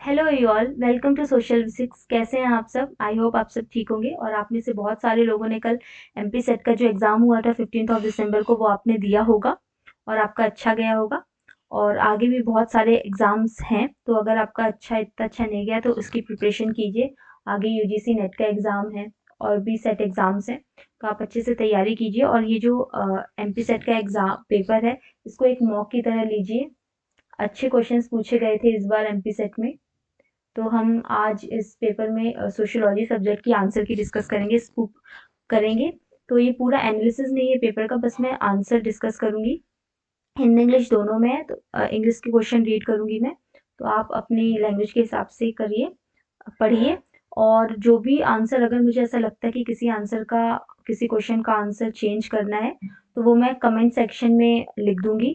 Hello you all, welcome to social physics. कैसे हैं आप सब? आई होप आप सब ठीक होंगे। और आप में से बहुत सारे लोगों ने कल एमपी सेट का जो एग्ज़ाम हुआ था 15 दिसंबर को, वो आपने दिया होगा और आपका अच्छा गया होगा। और आगे भी बहुत सारे एग्ज़ाम्स हैं, तो अगर आपका इतना अच्छा नहीं गया तो उसकी प्रिपरेशन कीजिए। आगे यूजीसी नेट का एग्ज़ाम है और भी सेट एग्ज़ाम्स हैं, तो आप अच्छे से तैयारी कीजिए। और ये जो एमपी सेट का एग्ज़ाम पेपर है, इसको एक मॉक की तरह लीजिए। अच्छे क्वेश्चंस पूछे गए थे इस बार एमपी सेट में। तो हम आज इस पेपर में सोशियोलॉजी सब्जेक्ट की आंसर की डिस्कस करेंगे, स्कूप करेंगे। तो ये पूरा एनालिसिस नहीं है पेपर का, बस मैं आंसर डिस्कस करूंगी। हिंदी इंग्लिश दोनों में है, तो इंग्लिश के क्वेश्चन रीड करूंगी मैं। तो आप अपनी लैंग्वेज के हिसाब से करिए, पढ़िए। और जो भी आंसर, अगर मुझे ऐसा लगता है कि किसी क्वेश्चन का आंसर चेंज करना है, तो वो मैं कमेंट सेक्शन में लिख दूंगी।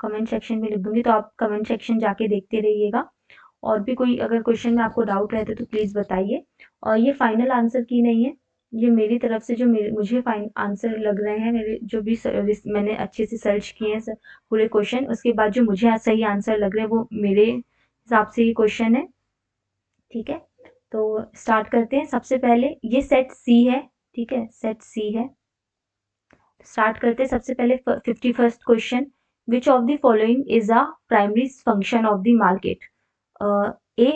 तो आप कमेंट सेक्शन जाके देखते रहिएगा। और भी कोई अगर क्वेश्चन में आपको डाउट रहता है तो प्लीज़ बताइए। और ये फाइनल आंसर की नहीं है, ये मेरी तरफ से जो मुझे फाइन आंसर लग रहे हैं, मेरे जो भी मैंने अच्छे से सर्च किए हैं पूरे क्वेश्चन, उसके बाद जो मुझे सही आंसर लग रहे हैं वो मेरे हिसाब से ये क्वेश्चन है। ठीक है, तो स्टार्ट करते हैं। सबसे पहले ये सेट सी है, ठीक है, सेट सी है। स्टार्ट करते हैं। सबसे पहले 51st question, which of the following is a primary function of the market? A.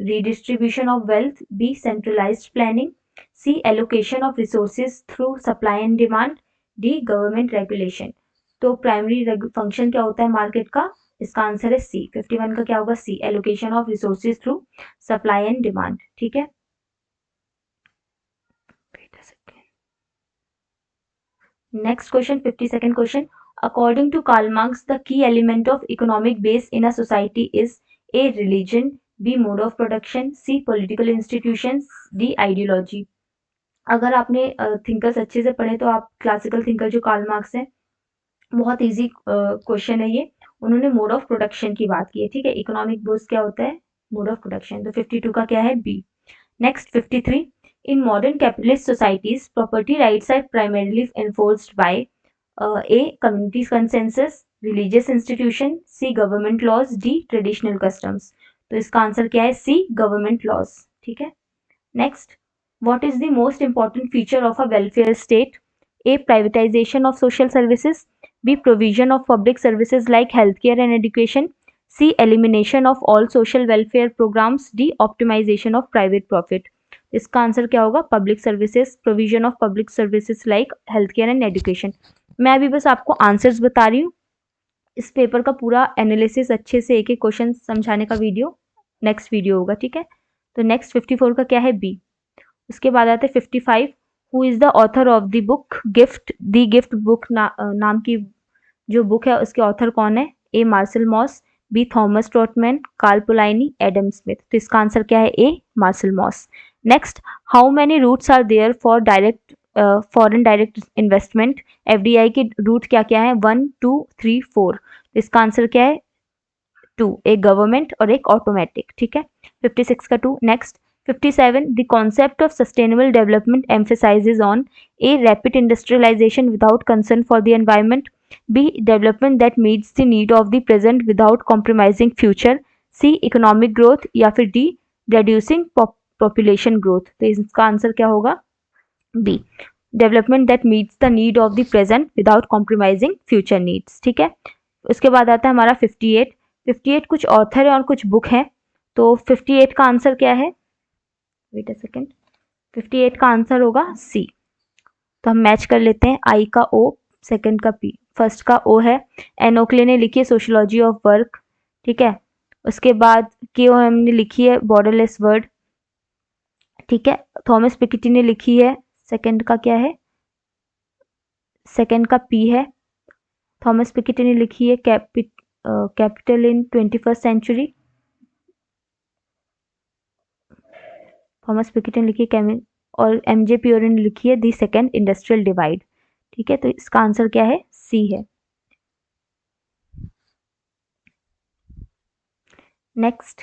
Redistribution of wealth. B. Centralized planning. C. Allocation of resources through supply and demand. D. Government regulation. तो primary function क्या होता है market का? इसका answer है सी। 51 का क्या होगा? C, allocation of resources through supply and demand. ठीक है, next question, 52nd question, according to Karl Marx the key element of economic base in a society is A religion, B mode of production, C political institution, D ideology. अगर आपने thinkers अच्छे से पढ़े तो आप classical thinker जो Karl Marx है, बहुत इजी क्वेश्चन है ये। उन्होंने मोड ऑफ प्रोडक्शन की बात की है। ठीक है, इकोनॉमिक बेस क्या होता है? Mode of production. तो 52 का क्या है? B. Next, 53. In modern capitalist societies, property rights are primarily enforced by A. Community consensus, religious institution, C. Government laws, D. Traditional customs. तो इसका आंसर क्या है? C. Government laws. ठीक है, next, what is the most important feature of a welfare state? A. Privatization of social services. B. Provision of public services like healthcare and education. C. Elimination of all social welfare programs. D. Optimization of private profit. इसका answer क्या होगा? Public services, provision of public services like health care and education. मैं अभी बस आपको answers बता रही हूँ। इस पेपर का पूरा एनालिसिस अच्छे से एक एक क्वेश्चन समझाने का वीडियो नेक्स्ट वीडियो होगा। ठीक है, तो नेक्स्ट 54 का क्या है? बी। उसके बाद आते हैं 55, who is the author of the book gift? The gift book नाम की जो बुक है उसके ऑथर कौन है? A. Marcel Mauss, B. Thomas Trautmann, Karl Polanyi, Adam Smith. तो इसका आंसर क्या है? A. Marcel Mauss. Next, how many routes are there for direct foreign direct investment? FDI के रूट क्या क्या है? 1, 2, 3, 4। इसका आंसर क्या है? 2, एक गवर्नमेंट और एक ऑटोमेटिक। ठीक है, 56 का 2। Next, 57, the concept of sustainable development emphasizes on A. Rapid industrialization without concern for the environment. B. Development that meets the need of the present without compromising future. C. Economic growth. या फिर D. Reducing population growth. तो इसका answer क्या होगा? B. Development that meets the need of the present without compromising future needs. ठीक है, उसके बाद आता है हमारा 58। 58 कुछ ऑथर है और कुछ बुक है। तो 58 का आंसर क्या है? वेट अ सेकेंड, 58 का आंसर होगा सी। तो हम मैच कर लेते हैं। आई का ओ, सेकंड का पी, फर्स्ट का ओ है। एन ओकले ने लिखी है सोशियोलॉजी ऑफ वर्क। ठीक है, उसके बाद के ओ एम ने लिखी है बॉर्डरलेस वर्ड। ठीक है, थॉमस पिकेटी ने लिखी है, सेकंड का क्या है? सेकंड का पी है। थॉमस पिकेटी ने लिखी है capital in 21st century. Thomas Piketty ने लिखी है और एमजे प्योरे ने लिखी है दी सेकेंड इंडस्ट्रियल डिवाइड। ठीक है, तो इसका आंसर क्या है? सी है। Next,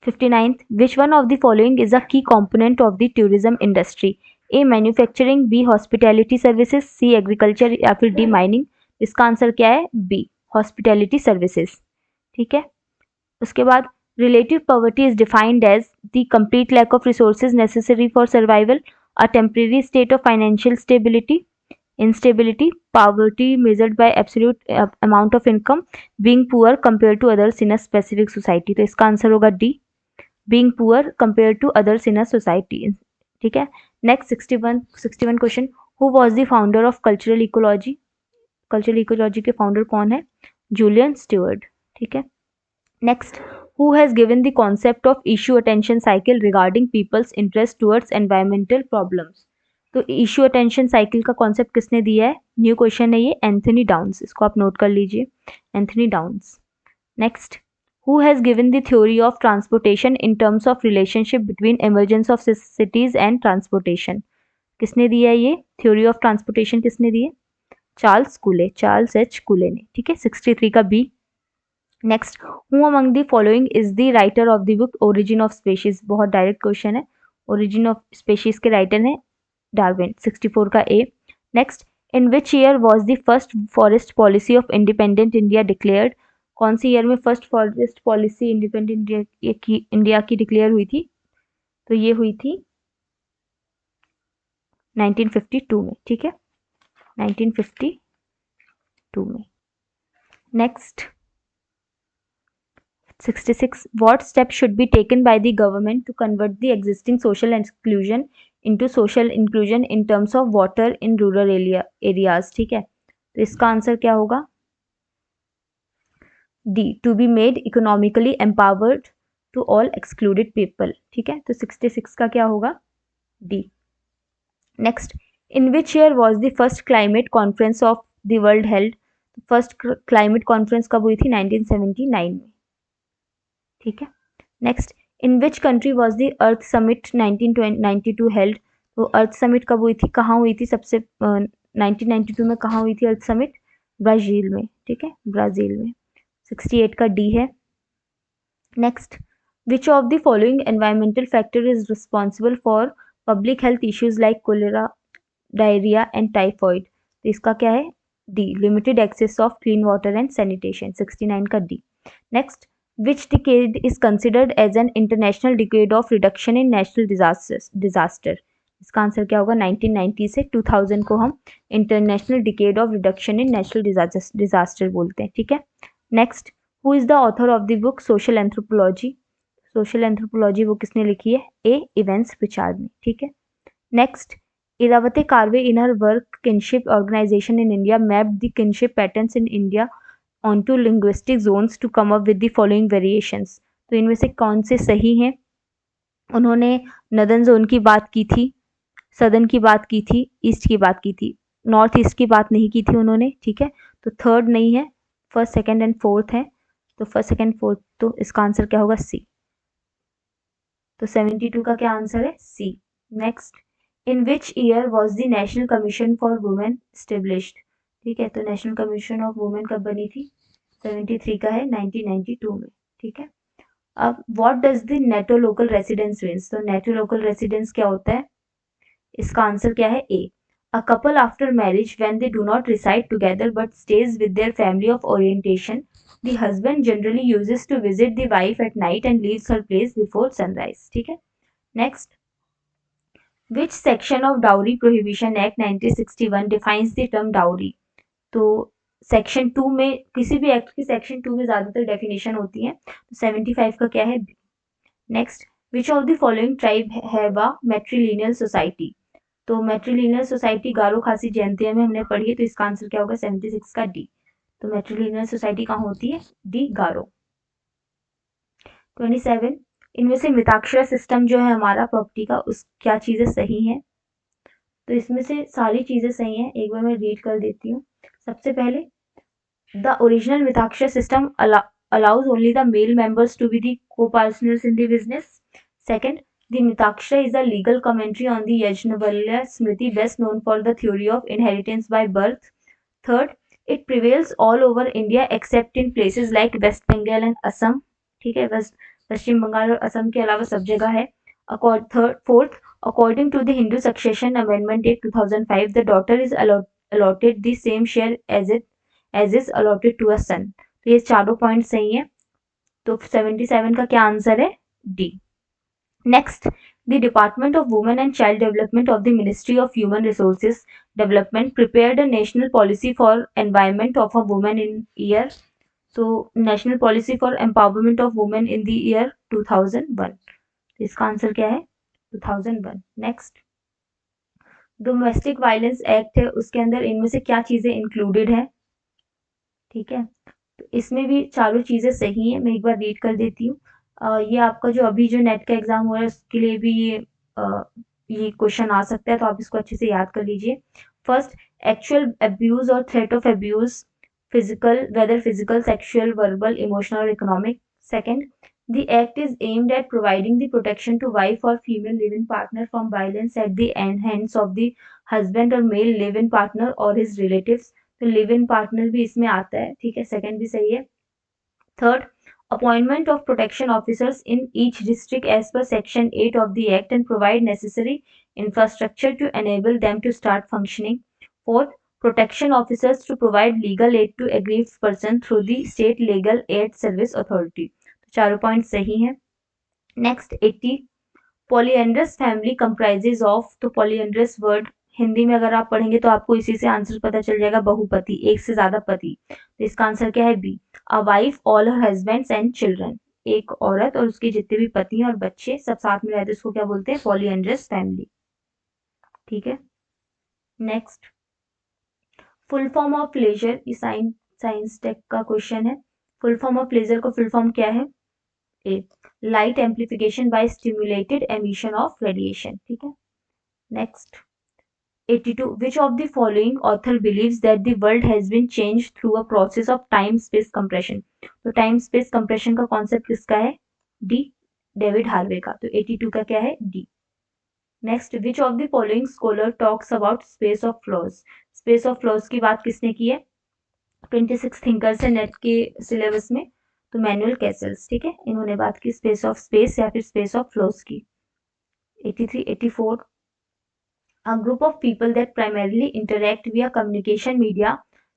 59th, which one of the following is a key component of the tourism industry? A. Manufacturing, B. Hospitality services, C. Agriculture या फिर डी. माइनिंग। इसका आंसर क्या है? बी. Hospitality services. ठीक है, उसके बाद Relative poverty is defined as the complete lack of resources necessary for survival, a temporary state of financial stability, instability, poverty measured by absolute amount of income, being poor compared to others in a specific society. तो इसका answer होगा D, being poor compared to others in a society. ठीक है. Next 61 question, who was the founder of cultural ecology? Cultural ecology के founder कौन है? Julian Steward. ठीक है. Next, who has given the concept of issue attention cycle regarding people's interest towards environmental problems? तो issue attention cycle का concept किसने दिया है? न्यू क्वेश्चन है ये, एंथनी डाउन्स. इसको आप नोट कर लीजिए, Anthony downs. Next, who has given the theory of transportation in terms of relationship between emergence of cities and transportation? किसने दिया है ये थ्योरी ऑफ ट्रांसपोर्टेशन? किसने दी है? Charles Cooley, Charles H Cooley ने. ठीक है. 63 का B. Next, who among the following is the writer of the book Origin of Species? बहुत डायरेक्ट क्वेश्चन है. ओरिजिन ऑफ स्पेशीज के राइटर हैं डार्विन. 64 का A. Next, in which year was the first forest policy of independent India declared? कौन सी year में first forest policy independent India की declare हुई थी? तो ये हुई थी 1952 में. ठीक है. 1952 में. Next 66, what steps should be taken by the government to convert the existing social exclusion into social inclusion in terms of water in rural areas? ठीक है. तो इसका आंसर क्या होगा? D, to be made economically empowered to all excluded people. ठीक है. तो 66 का क्या होगा? D. Next, in which year was the first climate conference of the world held? First climate conference कब हुई थी? 1979 में. ठीक है. Next, in which country was the earth summit 1992 held? तो अर्थ समिट कब हुई थी, कहाँ हुई थी? सबसे 1992 में कहाँ हुई थी अर्थ समिट? ब्राजील में. ठीक है. ब्राजील में. 68 का डी है. Next, which of the following environmental factor is responsible for public health issues like cholera, diarrhoea and typhoid? तो इसका क्या है? D, limited access of clean water and sanitation. 69 का D. Next, which decade is considered as an international decade of reduction in natural disaster? इसका answer क्या होगा? 1990 से 2000 को हम international decade of reduction in natural disaster बोलते हैं. ठीक है. Next, who is the author of the book social anthropology? Social anthropology वो किसने लिखी है? ए, इवेंस प्रिचार्ड ने. ठीक है. Next, Irawati Karve in her work kinship organisation in India mapped the kinship patterns in India onto linguistic zones to come up with the following variations. तो इनमें से कौन से सही हैं? उन्होंने नदर्न जोन की बात की थी, सदर्न की बात की थी, ईस्ट की बात की थी, नॉर्थ ईस्ट की बात नहीं की थी उन्होंने. ठीक है. तो थर्ड नहीं है, फर्स्ट सेकंड एंड फोर्थ है. तो फर्स्ट सेकंड फोर्थ, तो इसका आंसर क्या होगा? सी. तो 72 का क्या आंसर है? C. Next, in which year was the national commission for women established? ठीक है. तो नेशनल कमीशन ऑफ वुमेन कब बनी थी? 73 का है, 1992 में. ठीक है. अब what does the natolocal residence means? तो नेटो लोकल रेसिडेंस क्या होता है? इसका आंसर क्या है? A, a couple after marriage when they do not reside together but stays with their family of orientation, the husband generally uses to visit the wife at night and leaves her place before sunrise. ठीक है. Next, which section of dowry prohibition act 1961 defines the term dowry? तो section 2 में, किसी भी act की section 2 में ज्यादातर definition होती है. तो 75 का क्या है? Next, which of the following tribe have a matrilineal society? तो मैट्रिलिनियल सोसाइटी गारो खासी जयंतिया में हमने पढ़ी है. तो इसका आंसर क्या होगा? 76 का डी. तो मैट्रिलिनियल सोसाइटी कहाँ होती है? डी, गारो. 27, इनमें से मिताक्षरा सिस्टम जो है हमारा प्रॉपर्टी का, उस क्या चीजें सही हैं? तो इसमें से सारी चीजें सही हैं. एक बार मैं रीड कर देती हूँ. सबसे पहले, the original Mitaksha system allows only the male members to be the co-partners in the business. Second, the Mitaksha is a legal commentary on the Yajnavalya Smriti, best known for the theory of inheritance by birth. Third, it prevails all over India except in places like West Bengal and Assam. ठीक है. पश्चिम बंगाल और असम के अलावा सब जगह है. Fourth, according to the Hindu Succession Amendment Act 2005, the daughter is allotted the same share as is allotted to a son. तो ये चारों पॉइंट सही है. तो 77 का क्या आंसर है? D. Next, the department of women and child development of the ministry of human resources development prepared a national policy for environment of a women in year, तो national policy for empowerment of women in the year 2001। इसका answer क्या है? 2001। Next, domestic violence act है, उसके अंदर इनमें से क्या चीजें इंक्लूडेड है? ठीक है, तो इसमें भी चारों चीजें सही है। मैं एक बार रीड कर देती हूँ। ये आपका जो अभी जो नेट का एग्जाम हो रहा है उसके लिए भी ये क्वेश्चन आ सकता है, तो आप इसको अच्छे से याद कर लीजिए। फर्स्ट, एक्चुअल अब्यूज और threat of abuse, physical, whether physical, sexual, verbal, emotional और economic. Second, the act is aimed at providing the protection to wife or female live-in partner from violence at the hands of the husband or male live-in partner or his relatives। तो live in partner भी इसमें आता है, ठीक है, second भी सही है। Third, appointment of protection officers in each district as per section 8 of the act and provide necessary infrastructure to enable them to start functioning. Fourth, protection officers to provide legal aid to aggrieved person through the state legal aid service authority. चारों point सही है। Next, 80, polyandrous family comprises of, तो polyandrous word Hindi में अगर आप पढ़ेंगे तो आपको इसी से आंसर पता चल जाएगा, बहुपति, एक से ज्यादा पति। तो इसका आंसर क्या है? B. A wife, all her husbands and children, एक औरत और उसके जितने भी पति और बच्चे सब साथ में रहते हैं, उसको क्या बोलते हैं? Polyandrous family. ठीक है, next, full form of laser, ये साइंस टेक का क्वेश्चन है। फुल फॉर्म ऑफ लेजर का फुल फॉर्म क्या है? A, light amplification by stimulated emission of radiation. ठीक है, next, 82, which of the following author believes that the world has been changed through a process of time space compression? तो time space compression का concept किसका है? D, David Harvey का। तो 82 का क्या है? D. Next, which of the following scholar talks about space of flaws? Space of flaws की बात किसने की है? 26 थिंकर्स है नेट के सिलेबस में, तो मैनुअल कैसल्स। ठीक है, इन्होंने बात की स्पेस ऑफ स्पेस या फिर स्पेस ऑफ फ्लॉज की। 83, 84, a group of people that primarily interact via communication media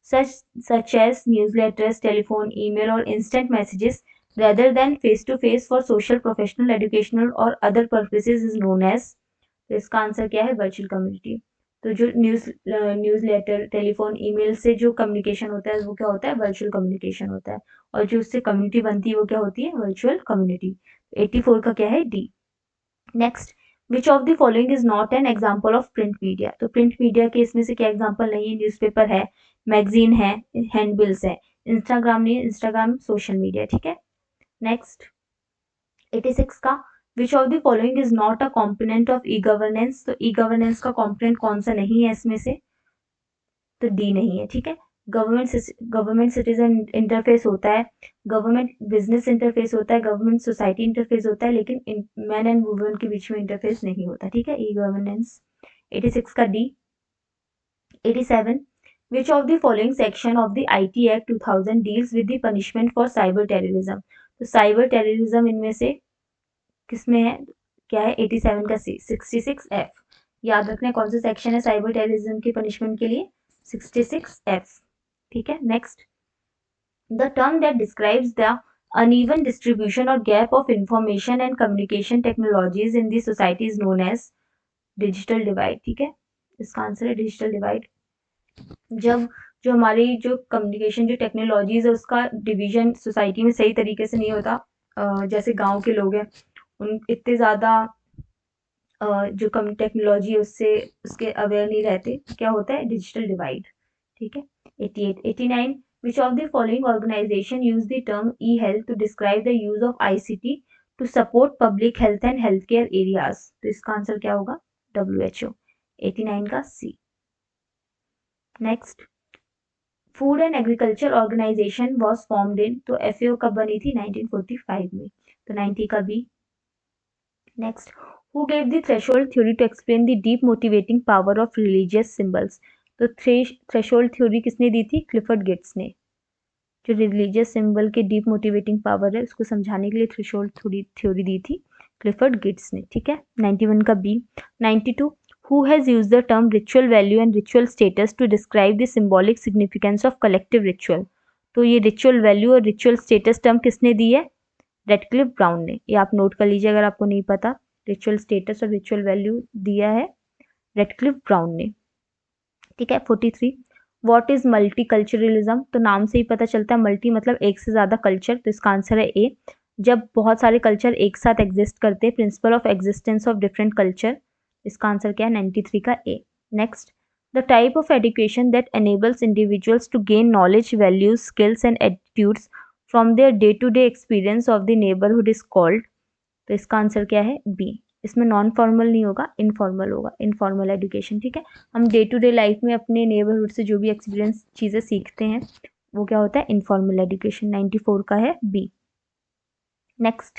such as newsletters, telephone, email or instant messages rather than face to face for social, professional, educational or other purposes is known as। तो इसका answer क्या है? Virtual community. तो जो news letter, telephone, email से जो communication होता है वो क्या होता है? वर्चुअल कम्युनिकेशन होता है, और जो उससे कम्युनिटी बनती है वो क्या होती है? Virtual community. 84 का क्या है? D. Next, which of the following is not an example of print media? तो प्रिंट मीडिया के इसमें से क्या एग्जाम्पल नहीं है? न्यूज़पेपर है, मैगजीन है, हैंडबिल्स है। इंस्टाग्राम नहीं है, इंस्टाग्राम सोशल मीडिया। ठीक है, नेक्स्ट, 86 का, विच of the following is not a component of e governance? तो ई गवर्नेंस का कॉम्पोनेंट कौन सा नहीं है इसमें से? तो डी नहीं है। ठीक है, गवर्नमेंट सिटीजन इंटरफेस होता है, गवर्नमेंट बिजनेस इंटरफेस होता है, गवर्नमेंट सोसाइटी इंटरफेस होता है, लेकिन मैन एंड वुमेन के बीच में इंटरफेस नहीं होता। ठीक है, ई गवर्नेंस। 86 का D. 87, which of the following section of the IT act 2000 deals with the punishment for cyber terrorism? तो साइबर टेररिज्म इनमें से किसमें है? क्या है? 87 का सी। 66F, याद रखना कौन सा सेक्शन है साइबर टेररिज्म की पनिशमेंट के लिए? 66F। ठीक है, next, the term that describes the uneven distribution or gap of information and communication technologies in the society is known as digital divide। ठीक है, इसका आंसर है डिजिटल डिवाइड। जब जो हमारी जो कम्युनिकेशन जो टेक्नोलॉजीज है उसका डिवीजन सोसाइटी में सही तरीके से नहीं होता, जैसे गांव के लोग हैं उन इतने ज़्यादा जो कम टेक्नोलॉजी है उससे उसके अवेयर नहीं रहते, क्या होता है? Digital divide. ठीक है, 88, 89, which of the following organisation use the term E health to describe the use of ICT to support public health and health care areas? तो इसका आंसर क्या होगा? WHO। 89 का C. Next, food and agriculture organisation was formed in, तो FAO कब बनी थी? 1945 में, तो 90 का B. Next, who gave the threshold theory to explain the deep motivating power of religious symbols? तो थ्रेशोल्ड थ्योरी किसने दी थी? क्लिफर्ड गेट्स ने। जो रिलीजियस सिंबल के डीप मोटिवेटिंग पावर है उसको समझाने के लिए थ्रेशोल्ड थ्योरी दी थी क्लिफर्ड गेट्स ने। ठीक है, 91 का B. 92, who has used the term ritual value and ritual status to describe the symbolic significance of collective ritual? तो ये रिचुअल वैल्यू और रिचुअल स्टेटस टर्म किसने दी है? रेडक्लिफ ब्राउन ने। ये आप नोट कर लीजिए अगर आपको नहीं पता। रिचुअल स्टेटस और रिचुअल वैल्यू दिया है रेडक्लिफ ब्राउन ने। ठीक है। 43 व्हाट इज मल्टीकल्चरलिज्म? तो नाम से ही पता चलता है मल्टी मतलब एक से ज्यादा कल्चर, तो इसका आंसर है ए। जब बहुत सारे कल्चर एक साथ एग्जिस्ट करते हैं, principle of existence of different culture. इसका आंसर क्या है? 93 का A. Next, the type of education that enables individuals to gain knowledge, values, skills and attitudes from their day to day experience of the neighborhood is called। तो इसका answer क्या है? B. इसमें non formal नहीं होगा, informal होगा, informal education. ठीक है। हम डे टू डे लाइफ में अपने नेबरहुड से जो भी एक्सपीरियंस चीज़ें सीखते हैं वो क्या होता है? Informal education. 94 का है B. Next,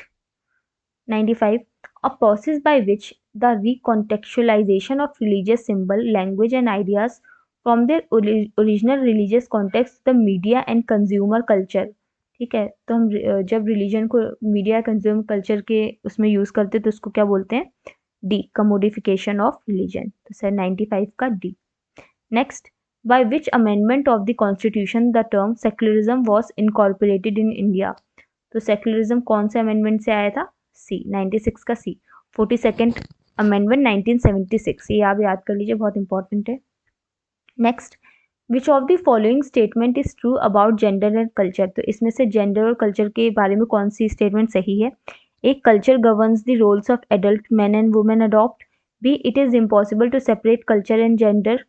95 a process by which the recontextualization of religious symbol, language and ideas from their original religious context, the media and consumer culture। ठीक है। तो हम जब रिलीजन को मीडिया कंज्यूमर कल्चर के उसमें यूज करते हैं तो उसको क्या बोलते हैं? D, commodification of religion. तो सर 95 का D. Next, by which amendment of the constitution the term secularism was incorporated in India। तो सेक्युलरिज्म कौन से अमेंडमेंट से आया था? सी, 96 का सी। 42nd amendment 1976। ये आप याद कर लीजिए, बहुत इंपॉर्टेंट है। Next, which of the following statement is true about gender and culture? तो इसमें से जेंडर और कल्चर के बारे में कौन सी स्टेटमेंट सही है? एक, culture governs the roles of adult man and women adopt. B, it is impossible to separate culture and gender.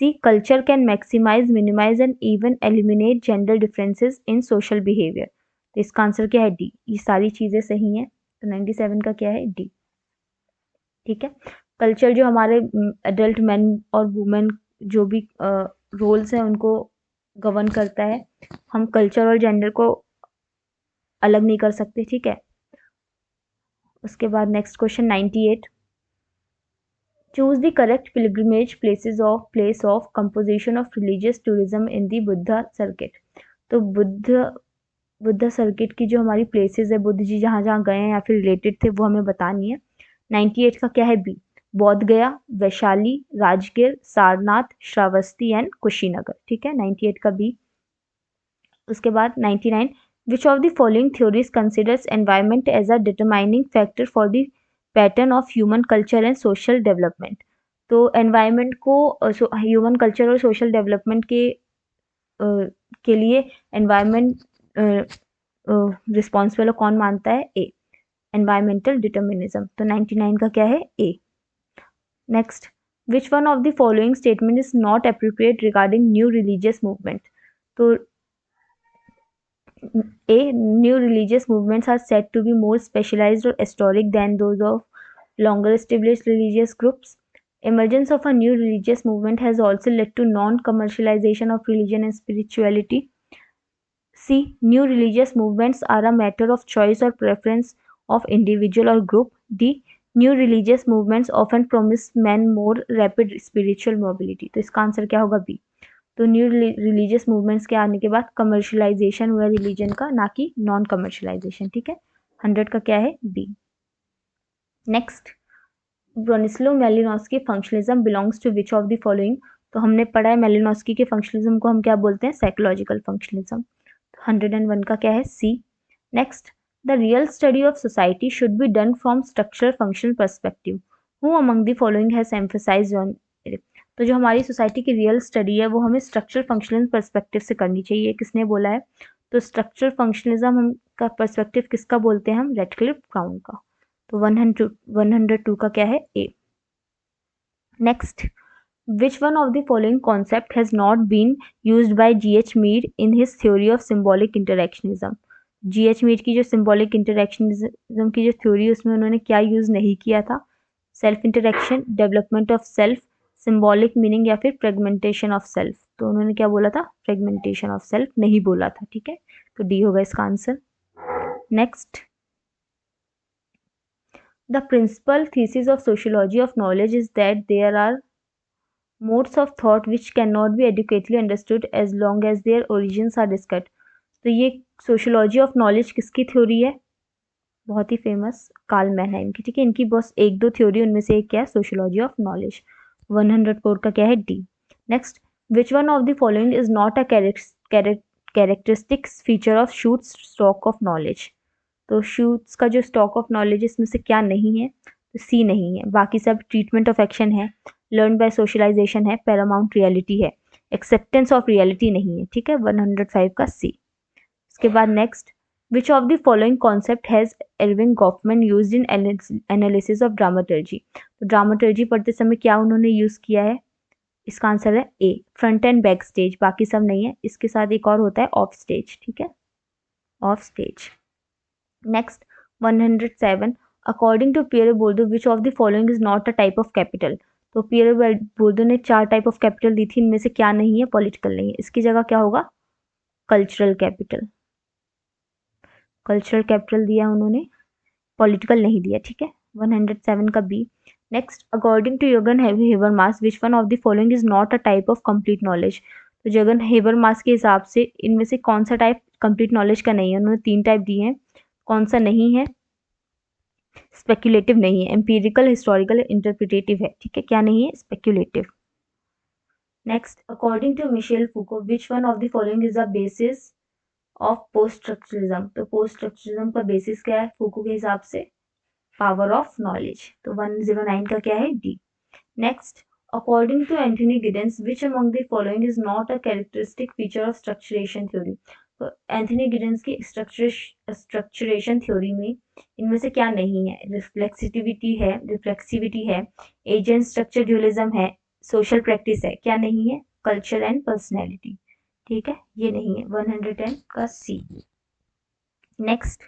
C, culture can maximise, minimise and even eliminate gender differences in social behaviour. तो इसका answer क्या है? D. ये सारी चीजें सही हैं। तो 97 का क्या है? डी। ठीक है। कल्चर जो हमारे एडल्ट मैन और वुमेन जो भी रोल्स हैं उनको गवर्न करता है। हम कल्चर और जेंडर को अलग नहीं कर सकते। ठीक है। उसके बाद next question 98, choose the correct pilgrimage place of composition of religious tourism in the Buddha circuit. तो बुद्धा सर्किट की जो हमारी प्लेसेस है, बुद्ध जी जहाँ जहाँ गए हैं या फिर रिलेटेड थे, वो हमें बतानी है। 98 का क्या है? B, Bodh Gaya, Vaishali, Rajgir, Sarnath, Shravasti and Kushinagar. ठीक है। 98 का बी। उसके बाद 99, which of the following theories considers environment as a determining factor for the pattern of human culture and social development. तो एनवायरमेंट को ह्यूमन कल्चर और सोशल डेवलपमेंट के लिए एनवायरमेंट रिस्पॉन्सिबल कौन मानता है? A, environmental determinism. तो 99 का क्या है? A. Next, which one of the following statement is not appropriate regarding new religious movement? तो A, new religious movements are said to be more specialised और historic than those of longer established religious groups. Emergence of a new religious movement has also led to non-commercialization of religion and spirituality. C, new religious movements are a matter of choice or preference of individual or group. D, new religious movements often promise men more rapid spiritual mobility। तो इसका answer क्या होगा? B. तो new religious movements के आने के बाद commercialisation हुआ रिलीजन का, ना कि नॉन कमर्शलाइजेशन। ठीक है। 100 का क्या है? B. Next, Bronislaw Malinowski functionalism belongs to which of the following? तो हमने पढ़ा है मेलिनोस्की के फंक्शनलिज्म को हम क्या बोलते हैं? Psychological functionalism. 101 का क्या है? C. Next, the real study of society should be done from structural functional perspective. Who among the following has emphasised on? तो जो हमारी सोसाइटी की रियल स्टडी है वो हमें स्ट्रक्चरल फंक्शनल पर्सपेक्टिव से करनी चाहिए। किसने बोला है? तो स्ट्रक्चरल फंक्शनलिज्म हम का पर्सपेक्टिव किसका बोलते हैं हम? रेडक्लिफ ब्राउन का। तो 102 का क्या है? A. Next, which one of the following concept has not been used by G.H. Mead in his theory of symbolic interactionism? G.H. Mead की जो symbolic interactionism की जो theory उसमें उन्होंने क्या use नहीं किया था? Self interaction, development of self, symbolic meaning या फिर फ्रेगमेंटेशन ऑफ सेल्फ। तो उन्होंने क्या बोला था? फ्रेगमेंटेशन ऑफ सेल्फ नहीं बोला था। ठीक है। तो डी होगा इसका answer. Next, the principal thesis of sociology of knowledge is that there are modes of thought which cannot be adequately understood as long as their origins are discussed। तो ये सोशियोलॉजी ऑफ नॉलेज किसकी theory है? बहुत ही famous Karl मैनहाइम की। ठीक है। इनकी बस एक दो थ्योरी, उनमें से एक क्या है? Sociology of knowledge. 104 का क्या है? D. Next, which one of the following is not a characteristic feature of shoot stock of knowledge? तो शूट्स का जो स्टॉक ऑफ नॉलेज इसमें से क्या नहीं है, तो सी नहीं है। बाकी सब ट्रीटमेंट ऑफ एक्शन है, लर्न बाय सोशलाइजेशन है, पैरामाउंट रियलिटी है, एक्सेप्टेंस ऑफ रियलिटी नहीं है। ठीक है, 105 का सी। उसके बाद next, which of the following concept has Erving Goffman used in analysis of dramaturgy. तो ड्रामाटर्जी पढ़ते समय क्या उन्होंने यूज किया है, इसका आंसर है ए, फ्रंट एंड बैक स्टेज। बाकी सब नहीं है। इसके साथ एक और होता है ऑफ स्टेज। ठीक है, off stage. Next 107, according to Pierre Bourdieu which of the following is not a type of capital. तो पियरे बोर्डो ने 4 टाइप ऑफ कैपिटल दी थी, इनमें से क्या नहीं है, पॉलिटिकल नहीं है। इसकी जगह क्या होगा, कल्चरल कैपिटल। कल्चरल कैपिटल दिया उन्होंने, पॉलिटिकल नहीं दिया। ठीक है, 107 का बी। नेक्स्ट, अकॉर्डिंग टू योगन Habermas which one of the following is not a type of complete knowledge. तो जगन हेबरमास के हिसाब से इनमें से कौन सा टाइप कंप्लीट नॉलेज का नहीं है। उन्होंने 3 टाइप दिए हैं, कौन सा नहीं है, स्पेक्युलेटिव नहीं है, एम्पिरिकल, हिस्टोरिकल, इंटरप्रिटेटिव है। ठीक है, क्या नहीं है, speculative. Next, according to Michel Foucault which one of the following is the basis of post structuralism. तो पोस्ट स्ट्रक्चरलिज्म का बेसिस क्या है फूको के हिसाब से, पावर ऑफ नॉलेज। तो 109 का क्या है, D. Next, according to Anthony Giddens which among the following is not a characteristic feature of structuration theory. तो एंथनी गिडेंस की स्ट्रक्चरेशन थ्योरी में इनमें से क्या नहीं है, रिफ्लेक्सिविटी है, एजेंट स्ट्रक्चर ड्यूलिज्म है, सोशल प्रैक्टिस है, क्या नहीं है, कल्चर एंड पर्सनैलिटी। ठीक है, ये नहीं है, 110 का C. Next,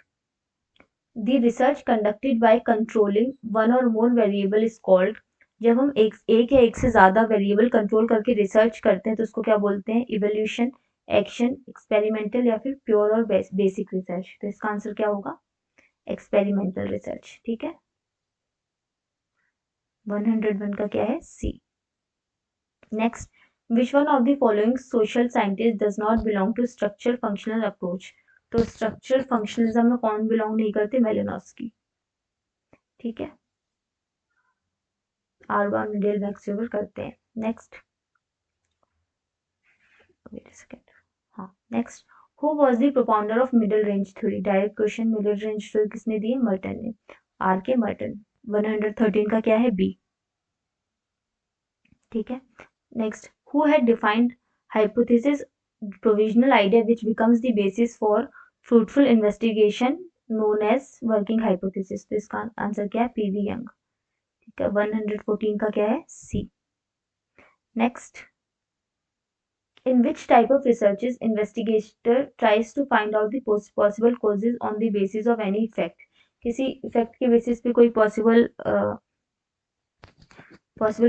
the research conducted by controlling one और मोर वेरिएबल इज कॉल्ड। जब हम एक या एक से ज्यादा वेरिएबल कंट्रोल करके रिसर्च करते हैं तो उसको क्या बोलते हैं, इवोल्यूशन, एक्शन, एक्सपेरिमेंटल या फिर प्योर और बेसिक रिसर्च। तो इसका आंसर क्या होगा, एक्सपेरिमेंटल रिसर्च। ठीक है, 101 का क्या है, C. Next, which one of the following social scientist does not belong to structure functional approach. तो स्ट्रक्चर फंक्शनलिज्म में कौन बिलोंग नहीं करते, मेलिनोस्की। ठीक है, आर्बा मिडिल मैक्सिवर करते हैं। नेक्स्ट, वेट अ सेकंड, हाँ next, who was the propounder of middle range theory. Direct question, middle range theory किसने दी है, मर्टन ने, आर के मर्टन। 113 का क्या है, बी। ठीक है, next, who had defined hypothesis provisional idea which becomes the basis for fruitful investigation known as working hypothesis. तो इसका आंसर क्या है, पीवी यंग। ठीक है, 114 का क्या है, C. Next, in which type of researches investigator tries to find out the possible causes on the basis of any effect। किसी इफेक्ट के बेसिस पे कोई पॉसिबल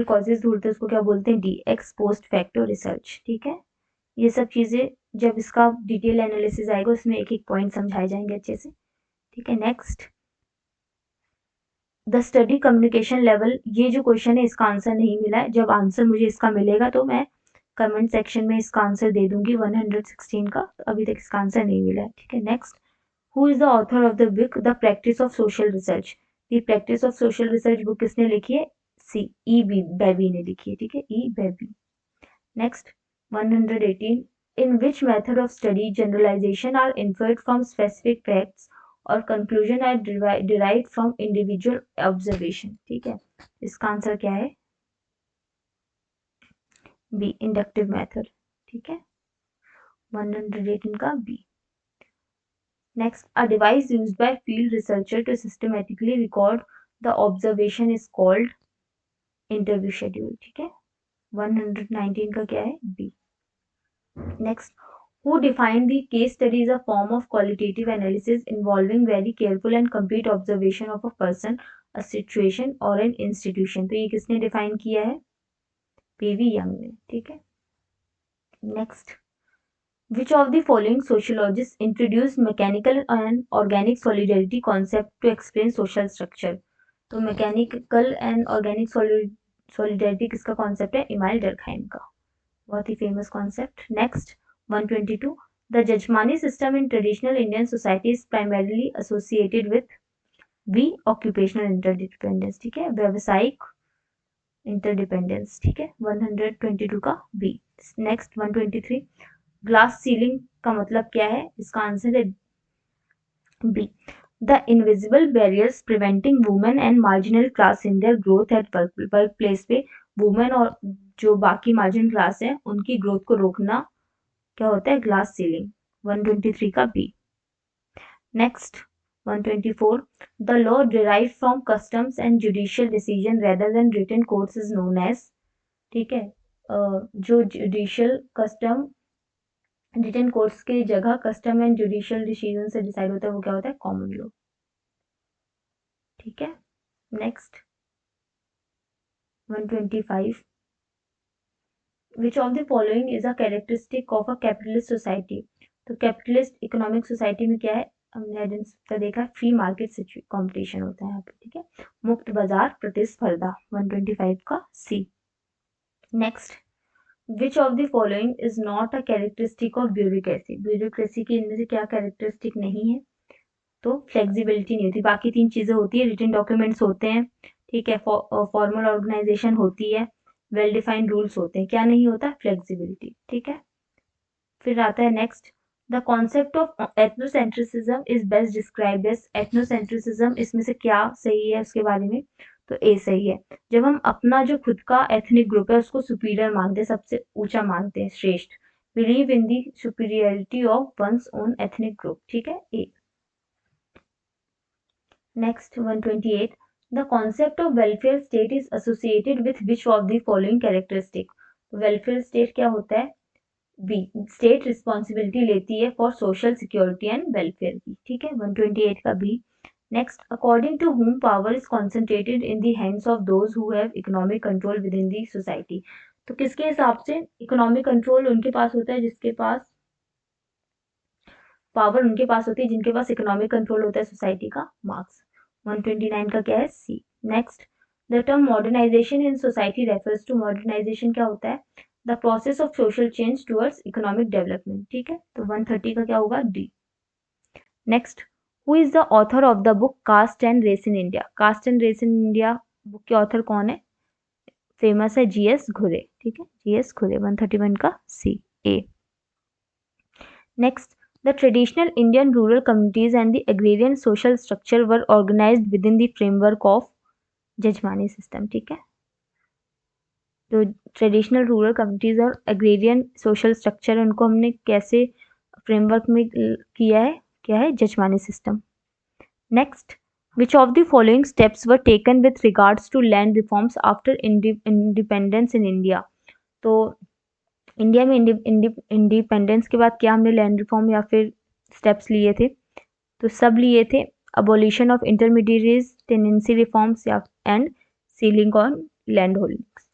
कॉजेज ढूंढते हैं, उसको क्या बोलते हैं, D, x post facto research. ठीक है, ये सब चीजें जब इसका डिटेल एनालिसिस आएगा उसमें एक एक पॉइंट समझाए जाएंगे अच्छे से। ठीक है, next, the study communication level. ये जो क्वेश्चन है इसका आंसर नहीं मिला है, जब आंसर मुझे इसका मिलेगा तो मैं कमेंट सेक्शन में इसका आंसर दे दूंगी। 116 का, तो अभी तक इसका आंसर नहीं मिला है। ठीक है, next, who is the author of the book the practice of social research. The practice of social research book किसने लिखी है, सी, ई बी बेबी ने लिखी है। ठीक है, ई baby. Next, 118, in which method of study generalization are inferred from specific facts और conclusion are derived from individual observation। ठीक है, इसका आंसर क्या है, बी, इंडक्टिव मेथड। ठीक है, 118 का B. Next, a device used by field researcher to systematically record the observation is called interview schedule। ठीक है, 119 का क्या है, B. Next, who defined the case study is a form of qualitative analysis involving very careful and complete observation of a person, a situation or an institution। तो ये किसने define किया है, पीवी यंग ने। ठीक है, next, which of the following sociologists introduced mechanical and organic solidarity concept to explain social structure। तो mechanical and organic solidarity किसका कॉन्सेप्ट है, इमाइल डर्कहाइम का, बहुत ही famous concept. Next, 122, the jajmani system in traditional Indian society is primarily associated with, B, occupational interdependence. ठीक है, व्यवसायिक interdependence. ठीक है, 122 का बी। नेक्स्ट, 123, ग्लास सीलिंग का मतलब क्या है, इसका आंसर है B, the invisible barriers preventing women and marginal class in their growth at work place पे वुमेन और जो बाकी मार्जिनल क्लास है उनकी ग्रोथ को रोकना क्या होता है, ग्लास सीलिंग। 123 का B. Next 124, the law derive from customs and judicial decision rather than written courts is known as, ठीक है, जो जुडिशियल कस्टम रिटन कोर्ट्स की जगह कस्टम एंड जुडिशियल डिसीजन से डिसाइड होता है वो क्या होता है, कॉमन लॉ। ठीक है। Next 125, which of the following is a characteristic of a capitalist society. तो कैपिटलिस्ट इकोनॉमिक सोसाइटी में क्या है, हमने का देखा, फ्री मार्केट कंपटीशन होता है यहाँ पे, ठीक है, मुक्त बाजार प्रतिस्पर्धा। 125 का C. Next, which of the following is not a characteristic of bureaucracy. Bureaucracy की इनमें से क्या कैरेक्टरिस्टिक नहीं है, तो फ्लेक्सिबिलिटी नहीं होती। बाकी तीन चीजें होती है, रिटन डॉक्यूमेंट्स होते हैं, ठीक है, फॉर्मल ऑर्गेनाइजेशन होती है, वेल डिफाइंड रूल्स होते हैं, क्या नहीं होता, फ्लेक्सिबिलिटी। ठीक है। फिर आता है next, the concept of ethnocentrism is best described as. Ethnocentrism इसमें से क्या सही है उसके बारे में, तो ए सही है। जब हम अपना जो खुद का एथनिक ग्रुप है उसको सुपीरियर मानते हैं, सबसे ऊंचा मानते हैं, श्रेष्ठ, believe in the superiority of one's own ethnic group. ठीक है, A. Next 128, the concept of welfare state is associated with which of the following characteristic. Welfare state क्या होता है, बी, स्टेट रिस्पॉन्सिबिलिटी लेती है for social security and welfare की। ठीक है, 128 का B. Next, according to whom power is concentrated in the hands of those who have economic control within the society। तो किसके हिसाब से इकोनॉमिक कंट्रोल उनके पास होता है जिसके पास पावर, उनके पास होती है जिनके पास इकोनॉमिक कंट्रोल होता है सोसाइटी का। मार्क्स 129 का क्या है, C. Next, the term modernisation in society refers to. Modernisation क्या होता है, the process of social change towards economic development. ठीक है, तो 130 का क्या होगा, D. Next, who is the author of the book caste and race in India. Caste and race in India book के ऑथर कौन है, फेमस है जीएस घुरे। ठीक है, जीएस घुरे। 131 का C, A. Next, the traditional Indian rural communities and the agrarian social structure were organized within the framework of jajmani system. ठीक है, तो ट्रेडिशनल रूरल कम्युनिटीज और एग्रेरियन सोशल स्ट्रक्चर उनको हमने कैसे फ्रेमवर्क में किया है, क्या है, jajmani system. Next, which of the following steps were taken with regards to land reforms after independence in India. तो इंडिया में इंडिपेंडेंस के बाद क्या हमने लैंड रिफॉर्म या फिर स्टेप्स लिए थे, तो सब लिए थे। Abolition of intermediaries, tenancy reforms या and ceiling on land holdings.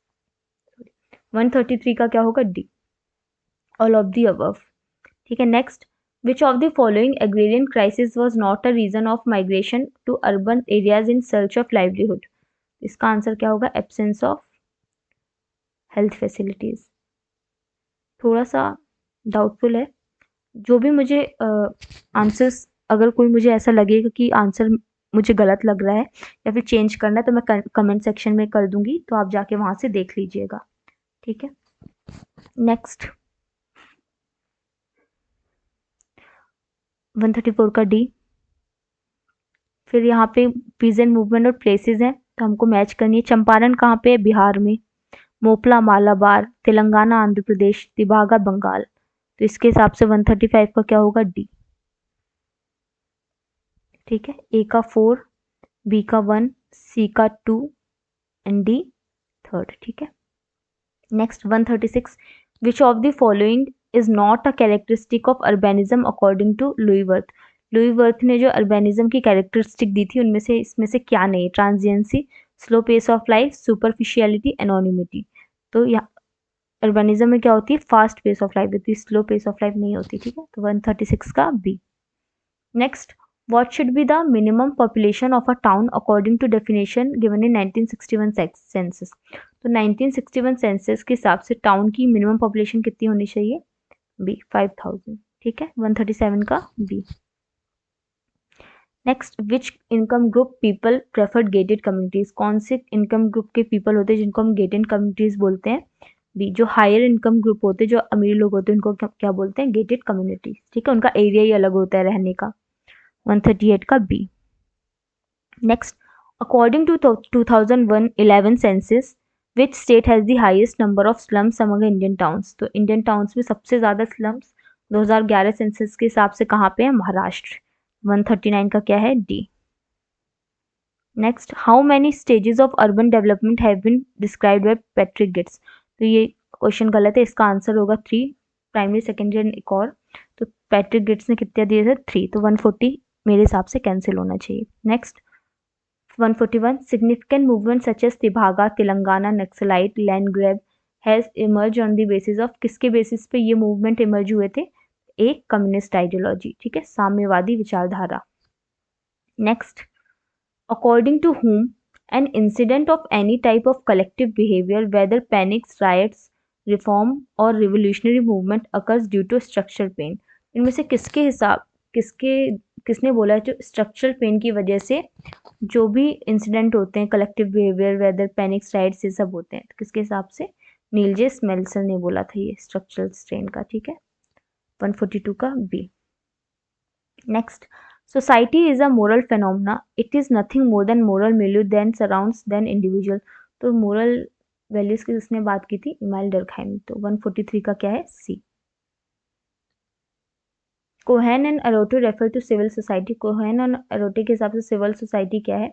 133 का क्या होगा, D, all of the above. ठीक है। Next, which of the following agrarian crisis was not a reason of migration to urban areas in search of livelihood. इसका answer क्या होगा, absence of health facilities. थोड़ा सा डाउटफुल है, जो भी मुझे आंसर्स, अगर कोई मुझे ऐसा लगेगा कि आंसर मुझे गलत लग रहा है या फिर चेंज करना है तो मैं कमेंट सेक्शन में कर दूंगी, तो आप जाके वहां से देख लीजिएगा। ठीक है। नेक्स्ट 134 का डी। फिर यहाँ पे पीजेंट मूवमेंट और प्लेसेस हैं, तो हमको मैच करनी है। चंपारण कहाँ पे है, बिहार में। मोपला मालाबार, तेलंगाना आंध्र प्रदेश, तिबागा बंगाल। तो इसके हिसाब से 135 का क्या होगा, डी। ठीक है, ए का 4, बी का 1, सी का 2 एंड डी 3rd। ठीक है। Next 136, which of the following is not a characteristic of urbanism according to Louis Wirth. Louis Wirth ने जो अर्बेनिज्म की कैरेक्टरिस्टिक दी थी उनमें से इसमें से क्या नहीं है, transiency, slow pace of life, superficiality, anonymity. तो यहाँ अर्बेनिज्म में क्या होती है, फास्ट पेस ऑफ लाइफ होती है, स्लो पेस ऑफ लाइफ नहीं होती। ठीक है, तो 136 का B. Next, what should be the minimum population of a town according to definition given in 1961 census। तो 1961 सेंसस के हिसाब से टाउन की मिनिमम पॉपुलेशन कितनी होनी चाहिए, बी 5000। ठीक है, 137 का B. Next, which income group people preferred gated communities. कौन से इनकम ग्रुप के पीपल होते हैं जिनको हम गेटेड कम्युनिटीज बोलते हैं, बी। जो हायर इनकम ग्रुप होते हैं, जो अमीर लोग होते हैं, उनको क्या बोलते हैं, गेटेड कम्युनिटीज। ठीक है, उनका एरिया ही अलग होता है रहने का। 138 का B. Next, according to 2011 census which state has the highest number of slums among Indian towns? तो इंडियन टाउन्स में सबसे ज़्यादा स्लम्स 2011 सेंसस के हिसाब से कहाँ पे है? महाराष्ट्र। 139 का क्या है? D. Next, how many stages of urban development have been described by Patrick Geddes? तो ये क्वेश्चन गलत है, इसका आंसर होगा 3, प्राइमरी सेकेंडरी एंड एक और। तो पैट्रिक गिट्स ने कितने दिए थे? 3, तो 140 मेरे हिसाब से कैंसिल होना चाहिए। Next, 141, significant movements such as Tebhaga, Telangana, Naxalite, land grab has emerged on the basis of, किसके बेसिस पे ये मूवमेंट इमर्ज हुए थे? एक कम्युनिस्ट आइडियोलॉजी, ठीक है, साम्यवादी विचारधारा। Next, according to whom an incident of any type of collective behavior whether panics, riots, reform or revolutionary movement occurs due to structural pain? इनमें से किसने बोला है जो स्ट्रक्चरल पेन की वजह से जो भी इंसिडेंट होते हैं, collective behaviour, weather, panics, rights, ये सब होते हैं, तो किसके हिसाब से? नील जे स्मेल्सन ने बोला था ये स्ट्रक्चरल स्ट्रेन का, ठीक है। 142 का B. Next, society is a moral phenomena, it is nothing more than moral milieu then surrounds then individual. तो मोरल वैल्यूज की जिसने बात की थी? Emile Durkheim. तो 143 का क्या है? C. Cohen and Arato refer to civil society, Cohen और अरोटो के हिसाब से सिविल सोसाइटी क्या है?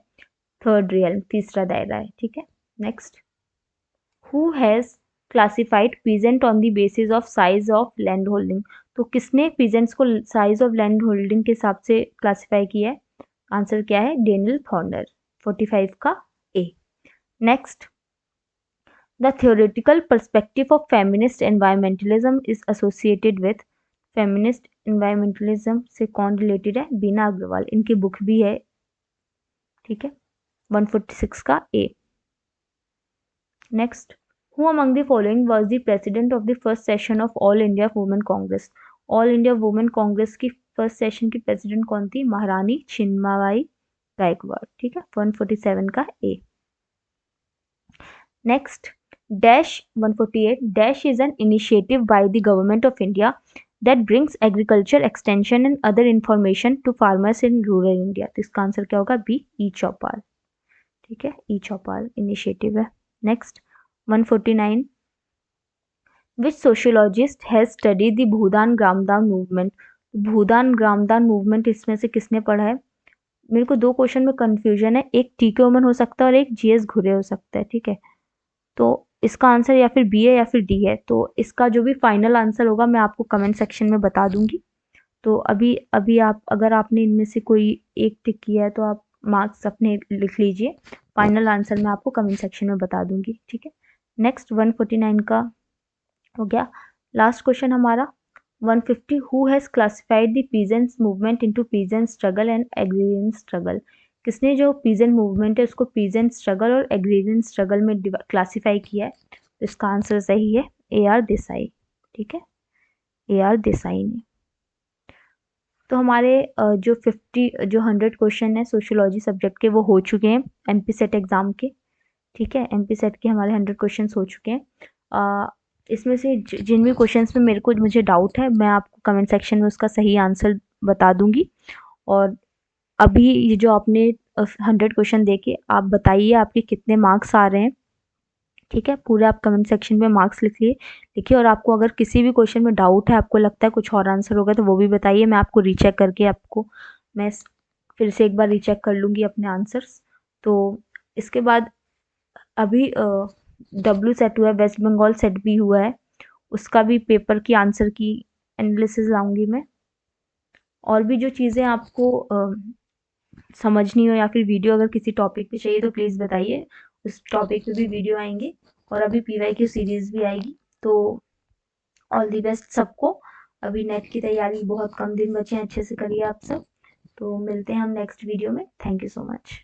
थर्ड रियल, तीसरा दायरा है, ठीक है। Next, who has classified peasant on the basis of size of land holding? तो किसने पीजेंट्स को साइज ऑफ लैंड होल्डिंग के हिसाब से क्लासिफाई किया है? आंसर क्या है? Daniel Thorner. 45 का A. Next, the theoretical perspective of feminist environmentalism is associated with, feminist environmentalism से कौन रिलेटेड है? बीना अग्रवाल, इनकी बुक भी है, ठीक है। 146 का A. Next, who among the following was the president of the first session of all India women congress? All India women congress की फर्स्ट सेशन की प्रेसिडेंट कौन थी? महारानी छिन्नमबाई गायकवाड़, ठीक है। 147 का A. Next, dash 148, dash is an initiative by the government of India that brings agriculture extension and other information to farmers in rural India। तो इसका आंसर क्या होगा? बी, ई चौपाल, ठीक है, ई चौपाल इनिशिएटिव है। Next, 149, which sociologist has studied the Bhoodan Gramdan movement? Bhoodan Gramdan movement इसमें से किसने पढ़ा है? मेरे को दो क्वेश्चन में कंफ्यूजन है, एक टी के ओमन हो सकता है और एक जीएस घुरे हो सकता है, ठीक है। तो इसका आंसर या फिर बी है या फिर डी है, तो इसका जो भी फाइनल आंसर होगा मैं आपको कमेंट सेक्शन में बता दूंगी। तो अभी अभी आप, अगर आपने इनमें से कोई एक टिक किया है तो आप मार्क्स अपने लिख लीजिए, फाइनल आंसर मैं आपको कमेंट सेक्शन में बता दूंगी, ठीक है। नेक्स्ट, 149 का हो गया। लास्ट क्वेश्चन हमारा 150, who has classified the peasants movement into peasant struggle and agrarian struggle? किसने जो पीजेंट मूवमेंट है उसको पीजेंट स्ट्रगल और एग्रीरियन स्ट्रगल में क्लासिफाई किया है? तो इसका आंसर सही है ए आर देसाई, ठीक है, ए आर देसाई ने। तो हमारे जो 100 क्वेश्चन है सोशियोलॉजी सब्जेक्ट के वो हो चुके हैं एमपी सेट एग्ज़ाम के, ठीक है। एमपी सेट के हमारे 100 क्वेश्चन हो चुके हैं। इसमें से जिन भी क्वेश्चंस में मुझे डाउट है मैं आपको कमेंट सेक्शन में उसका सही आंसर बता दूंगी। और अभी ये जो आपने 100 क्वेश्चन देखे, आप बताइए आपके कितने मार्क्स आ रहे हैं, ठीक है। पूरे आप कमेंट सेक्शन में मार्क्स लिखिए और आपको अगर किसी भी क्वेश्चन में डाउट है, आपको लगता है कुछ और आंसर होगा, तो वो भी बताइए, मैं आपको रीचेक करके मैं फिर से एक बार रीचेक कर लूँगी अपने आंसर्स। तो इसके बाद अभी डब्ल्यू सेट हुआ है, वेस्ट बंगाल सेट भी हुआ है, उसका भी पेपर की आंसर की एनालिसिस लाऊंगी मैं। और भी जो चीज़ें आपको समझनी हो या फिर वीडियो अगर किसी टॉपिक पे चाहिए तो प्लीज़ बताइए, उस टॉपिक पे भी वीडियो आएंगे। और अभी पीवाई की सीरीज़ भी आएगी। तो ऑल दी बेस्ट सबको। अभी नेट की तैयारी बहुत कम दिन बचे हैं, अच्छे से करिए आप सब। तो मिलते हैं हम नेक्स्ट वीडियो में। Thank you so much.